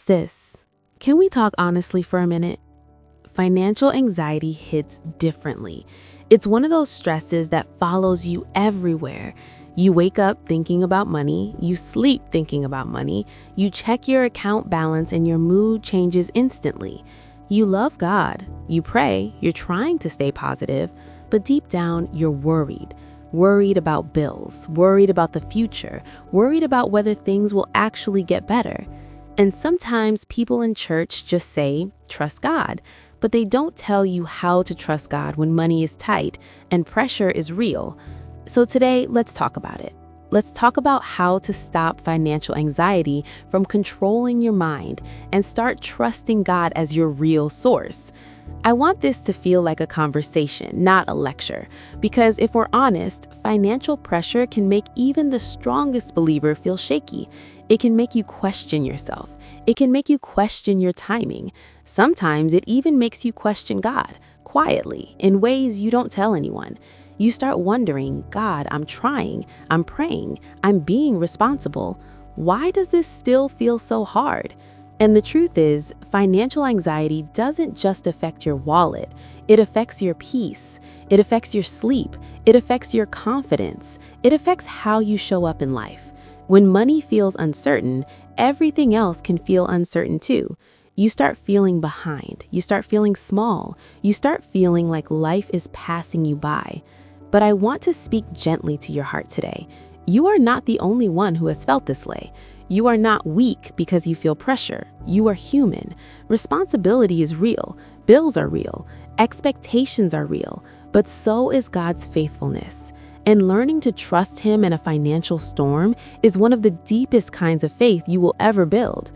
Sis, can we talk honestly for a minute? Financial anxiety hits differently. It's one of those stresses that follows you everywhere. You wake up thinking about money, you sleep thinking about money, you check your account balance and your mood changes instantly. You love God, you pray, you're trying to stay positive, but deep down you're worried. Worried about bills, worried about the future, worried about whether things will actually get better. And sometimes people in church just say, trust God, but they don't tell you how to trust God when money is tight and pressure is real. So today, let's talk about it. Let's talk about how to stop financial anxiety from controlling your mind and start trusting God as your real source. I want this to feel like a conversation, not a lecture, because if we're honest, financial pressure can make even the strongest believer feel shaky. It can make you question yourself. It can make you question your timing. Sometimes it even makes you question God, quietly, in ways you don't tell anyone. You start wondering, God, I'm trying, I'm praying, I'm being responsible. Why does this still feel so hard? And the truth is, financial anxiety doesn't just affect your wallet. It affects your peace. It affects your sleep. It affects your confidence. It affects how you show up in life. When money feels uncertain, everything else can feel uncertain too. You start feeling behind. You start feeling small. You start feeling like life is passing you by. But I want to speak gently to your heart today. You are not the only one who has felt this way. You are not weak because you feel pressure. You are human. Responsibility is real. Bills are real. Expectations are real. But so is God's faithfulness. And learning to trust Him in a financial storm is one of the deepest kinds of faith you will ever build.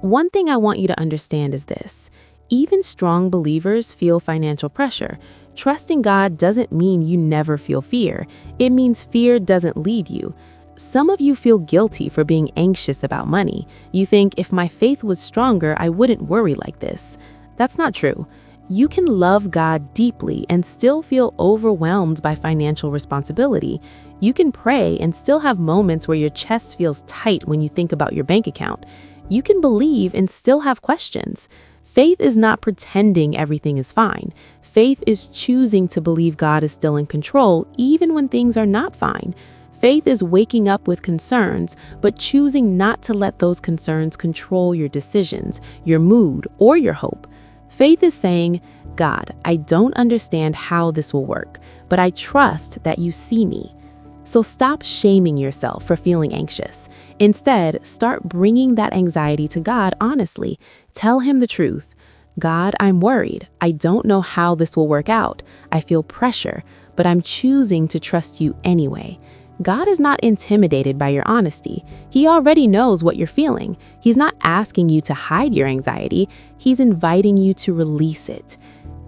One thing I want you to understand is this. Even strong believers feel financial pressure. Trusting God doesn't mean you never feel fear. It means fear doesn't lead you. Some of you feel guilty for being anxious about money. You think, if my faith was stronger, I wouldn't worry like this. That's not true. You can love God deeply and still feel overwhelmed by financial responsibility. You can pray and still have moments where your chest feels tight when you think about your bank account. You can believe and still have questions. Faith is not pretending everything is fine. Faith is choosing to believe God is still in control even when things are not fine. Faith is waking up with concerns, but choosing not to let those concerns control your decisions, your mood, or your hope. Faith is saying, God, I don't understand how this will work, but I trust that you see me. So stop shaming yourself for feeling anxious. Instead, start bringing that anxiety to God honestly. Tell Him the truth. God, I'm worried. I don't know how this will work out. I feel pressure, but I'm choosing to trust you anyway. God is not intimidated by your honesty. He already knows what you're feeling. He's not asking you to hide your anxiety. He's inviting you to release it.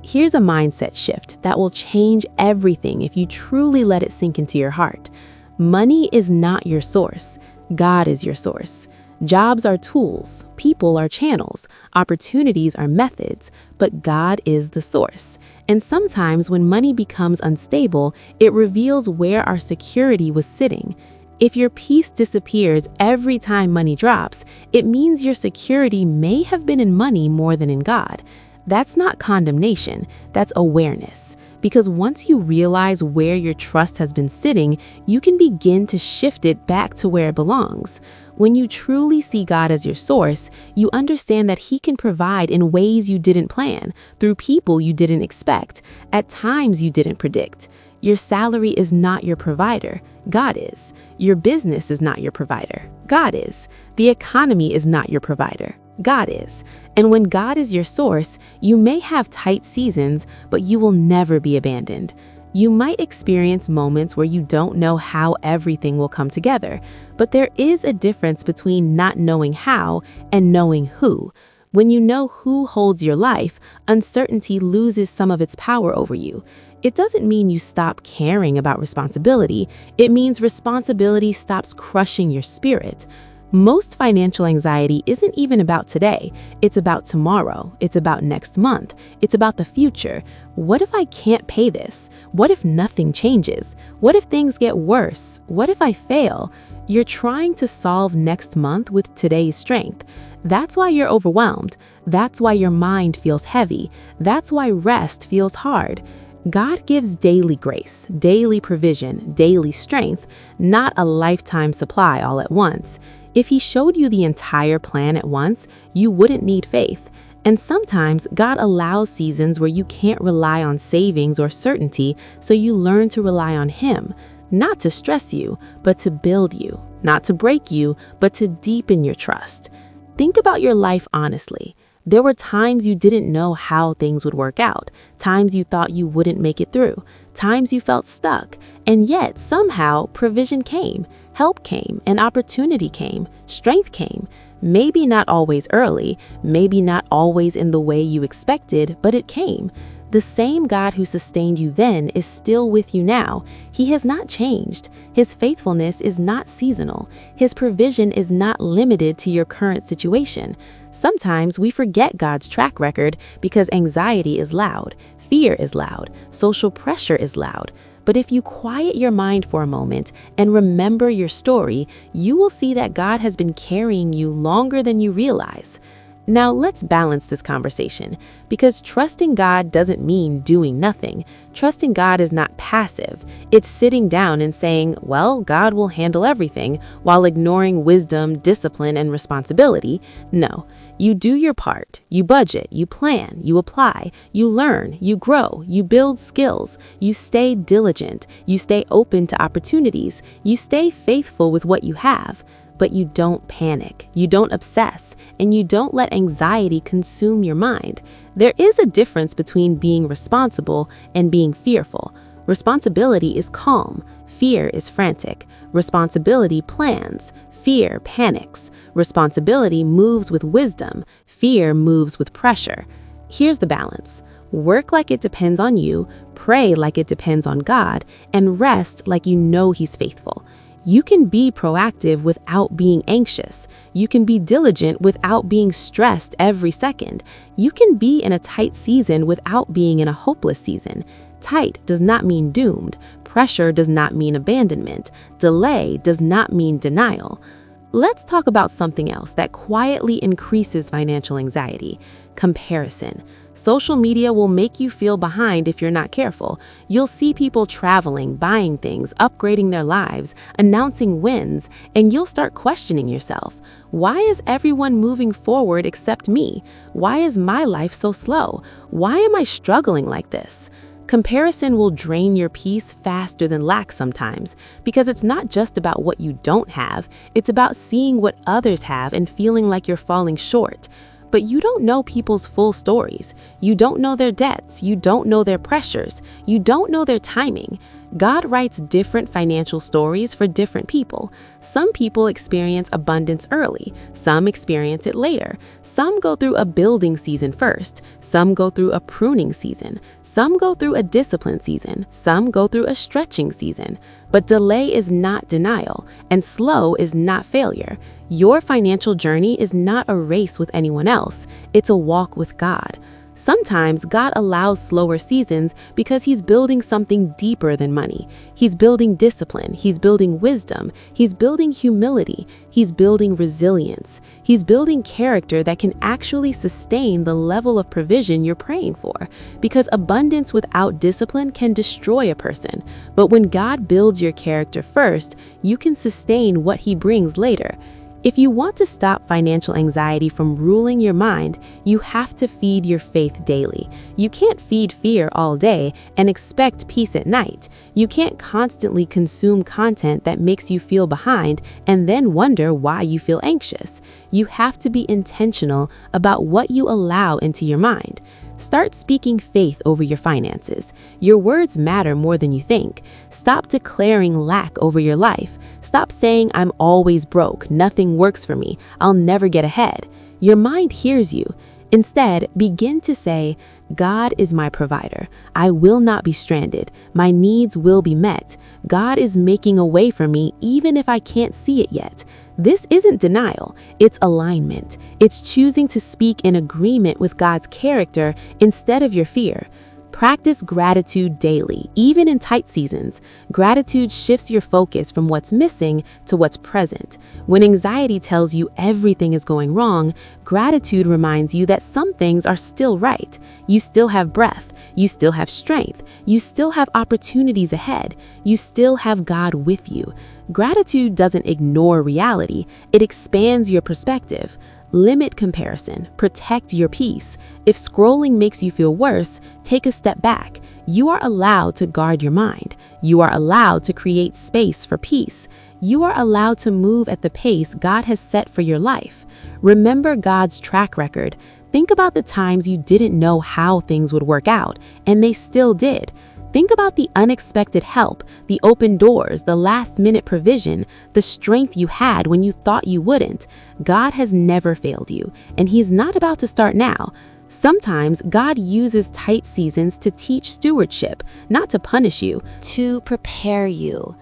Here's a mindset shift that will change everything if you truly let it sink into your heart. Money is not your source. God is your source. Jobs are tools, people are channels, opportunities are methods, but God is the source. And sometimes when money becomes unstable, it reveals where our security was sitting. If your peace disappears every time money drops, it means your security may have been in money more than in God. That's not condemnation, that's awareness. Because once you realize where your trust has been sitting, you can begin to shift it back to where it belongs. When you truly see God as your source, you understand that He can provide in ways you didn't plan, through people you didn't expect, at times you didn't predict. Your salary is not your provider. God is. Your business is not your provider. God is. The economy is not your provider. God is. And when God is your source, you may have tight seasons, but you will never be abandoned. You might experience moments where you don't know how everything will come together, but there is a difference between not knowing how and knowing who. When you know who holds your life, uncertainty loses some of its power over you. It doesn't mean you stop caring about responsibility. It means responsibility stops crushing your spirit. Most financial anxiety isn't even about today. It's about tomorrow. It's about next month. It's about the future. What if I can't pay this? What if nothing changes? What if things get worse? What if I fail? You're trying to solve next month with today's strength. That's why you're overwhelmed. That's why your mind feels heavy. That's why rest feels hard. God gives daily grace, daily provision, daily strength, not a lifetime supply all at once. If He showed you the entire plan at once, you wouldn't need faith. And sometimes God allows seasons where you can't rely on savings or certainty, so you learn to rely on Him, not to stress you, but to build you, not to break you, but to deepen your trust. Think about your life honestly. There were times you didn't know how things would work out, times you thought you wouldn't make it through, times you felt stuck, and yet somehow provision came, help came, an opportunity came, strength came. Maybe not always early, maybe not always in the way you expected, but it came. The same God who sustained you then is still with you now. He has not changed. His faithfulness is not seasonal. His provision is not limited to your current situation. Sometimes we forget God's track record because anxiety is loud, fear is loud, social pressure is loud. But if you quiet your mind for a moment and remember your story, you will see that God has been carrying you longer than you realize. Now let's balance this conversation, because trusting God doesn't mean doing nothing. Trusting God is not passive. It's sitting down and saying, well, God will handle everything, while ignoring wisdom, discipline, and responsibility. No, you do your part. You budget, you plan, you apply, you learn, you grow, you build skills, you stay diligent, you stay open to opportunities, you stay faithful with what you have. But you don't panic, you don't obsess, and you don't let anxiety consume your mind. There is a difference between being responsible and being fearful. Responsibility is calm, fear is frantic. Responsibility plans, fear panics. Responsibility moves with wisdom, fear moves with pressure. Here's the balance. Work like it depends on you, pray like it depends on God, and rest like you know He's faithful. You can be proactive without being anxious. You can be diligent without being stressed every second. You can be in a tight season without being in a hopeless season. Tight does not mean doomed. Pressure does not mean abandonment. Delay does not mean denial. Let's talk about something else that quietly increases financial anxiety: comparison. Social media will make you feel behind if you're not careful. You'll see people traveling, buying things, upgrading their lives, announcing wins, and you'll start questioning yourself. Why is everyone moving forward except me? Why is my life so slow? Why am I struggling like this? Comparison will drain your peace faster than lack sometimes, because it's not just about what you don't have, it's about seeing what others have and feeling like you're falling short. But you don't know people's full stories. You don't know their debts. You don't know their pressures. You don't know their timing. God writes different financial stories for different people. Some people experience abundance early. Some experience it later. Some go through a building season first. Some go through a pruning season. Some go through a discipline season. Some go through a stretching season. But delay is not denial, and slow is not failure. Your financial journey is not a race with anyone else. It's a walk with God. Sometimes God allows slower seasons because He's building something deeper than money. He's building discipline. He's building wisdom. He's building humility. He's building resilience. He's building character that can actually sustain the level of provision you're praying for. Because abundance without discipline can destroy a person. But when God builds your character first, you can sustain what He brings later. If you want to stop financial anxiety from ruling your mind, you have to feed your faith daily. You can't feed fear all day and expect peace at night. You can't constantly consume content that makes you feel behind and then wonder why you feel anxious. You have to be intentional about what you allow into your mind. Start speaking faith over your finances. Your words matter more than you think. Stop declaring lack over your life. Stop saying, I'm always broke, nothing works for me, I'll never get ahead. Your mind hears you. Instead, begin to say, God is my provider. I will not be stranded. My needs will be met. God is making a way for me even if I can't see it yet. This isn't denial, it's alignment. It's choosing to speak in agreement with God's character instead of your fear. Practice gratitude daily, even in tight seasons. Gratitude shifts your focus from what's missing to what's present. When anxiety tells you everything is going wrong, gratitude reminds you that some things are still right. You still have breath. You still have strength. You still have opportunities ahead. You still have God with you. Gratitude doesn't ignore reality. It expands your perspective. Limit comparison. Protect your peace. If scrolling makes you feel worse, take a step back. You are allowed to guard your mind. You are allowed to create space for peace. You are allowed to move at the pace God has set for your life. Remember God's track record. Think about the times you didn't know how things would work out, and they still did. Think about the unexpected help, the open doors, the last-minute provision, the strength you had when you thought you wouldn't. God has never failed you, and He's not about to start now. Sometimes God uses tight seasons to teach stewardship, not to punish you, to prepare you,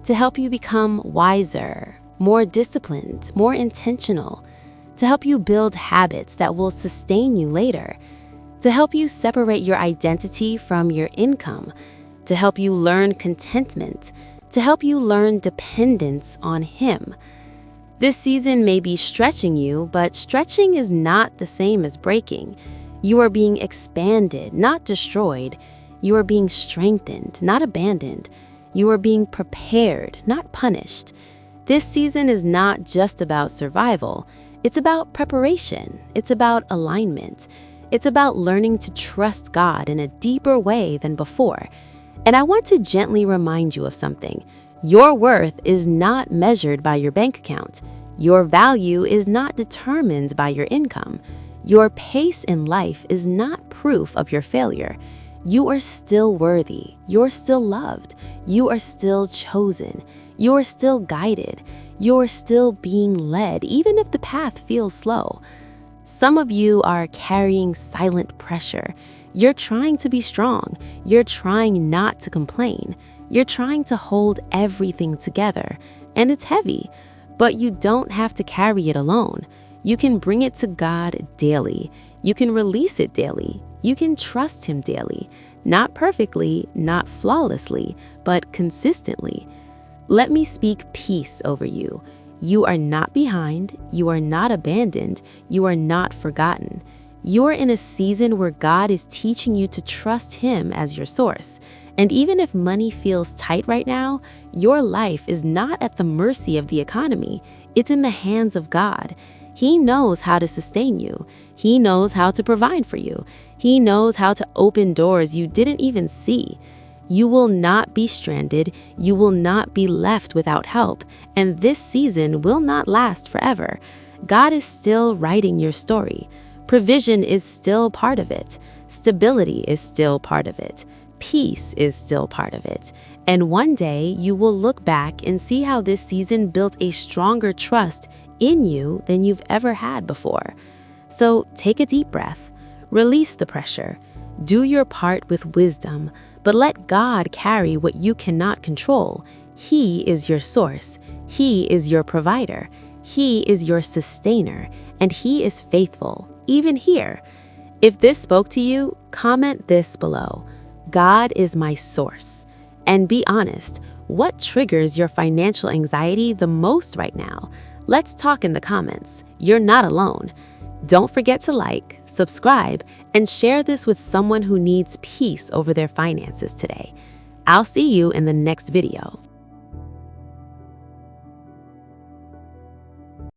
to help you become wiser, more disciplined, more intentional, to help you build habits that will sustain you later, to help you separate your identity from your income, to help you learn contentment, to help you learn dependence on Him. This season may be stretching you, but stretching is not the same as breaking. You are being expanded, not destroyed. You are being strengthened, not abandoned. You are being prepared, not punished. This season is not just about survival. It's about preparation. It's about alignment. It's about learning to trust God in a deeper way than before. And I want to gently remind you of something. Your worth is not measured by your bank account. Your value is not determined by your income. Your pace in life is not proof of your failure. You are still worthy. You're still loved. You are still chosen. You are still guided. You are still being led, even if the path feels slow. Some of you are carrying silent pressure. You're trying to be strong. You're trying not to complain. You're trying to hold everything together, and it's heavy, but you don't have to carry it alone. You can bring it to God daily. You can release it daily. You can trust Him daily. Not perfectly, not flawlessly, but consistently. Let me speak peace over you. You are not behind. You are not abandoned. You are not forgotten. You are in a season where God is teaching you to trust Him as your source. And even if money feels tight right now, your life is not at the mercy of the economy. It's in the hands of God. He knows how to sustain you. He knows how to provide for you. He knows how to open doors you didn't even see. You will not be stranded. You will not be left without help. And this season will not last forever. God is still writing your story. Provision is still part of it. Stability is still part of it. Peace is still part of it. And one day you will look back and see how this season built a stronger trust in you than you've ever had before. So take a deep breath. Release the pressure. Do your part with wisdom, but let God carry what you cannot control. He is your source. He is your provider. He is your sustainer, and He is faithful, even here. If this spoke to you, comment this below. God is my source. And be honest, what triggers your financial anxiety the most right now? Let's talk in the comments. You're not alone. Don't forget to like, subscribe, and share this with someone who needs peace over their finances today. I'll see you in the next video.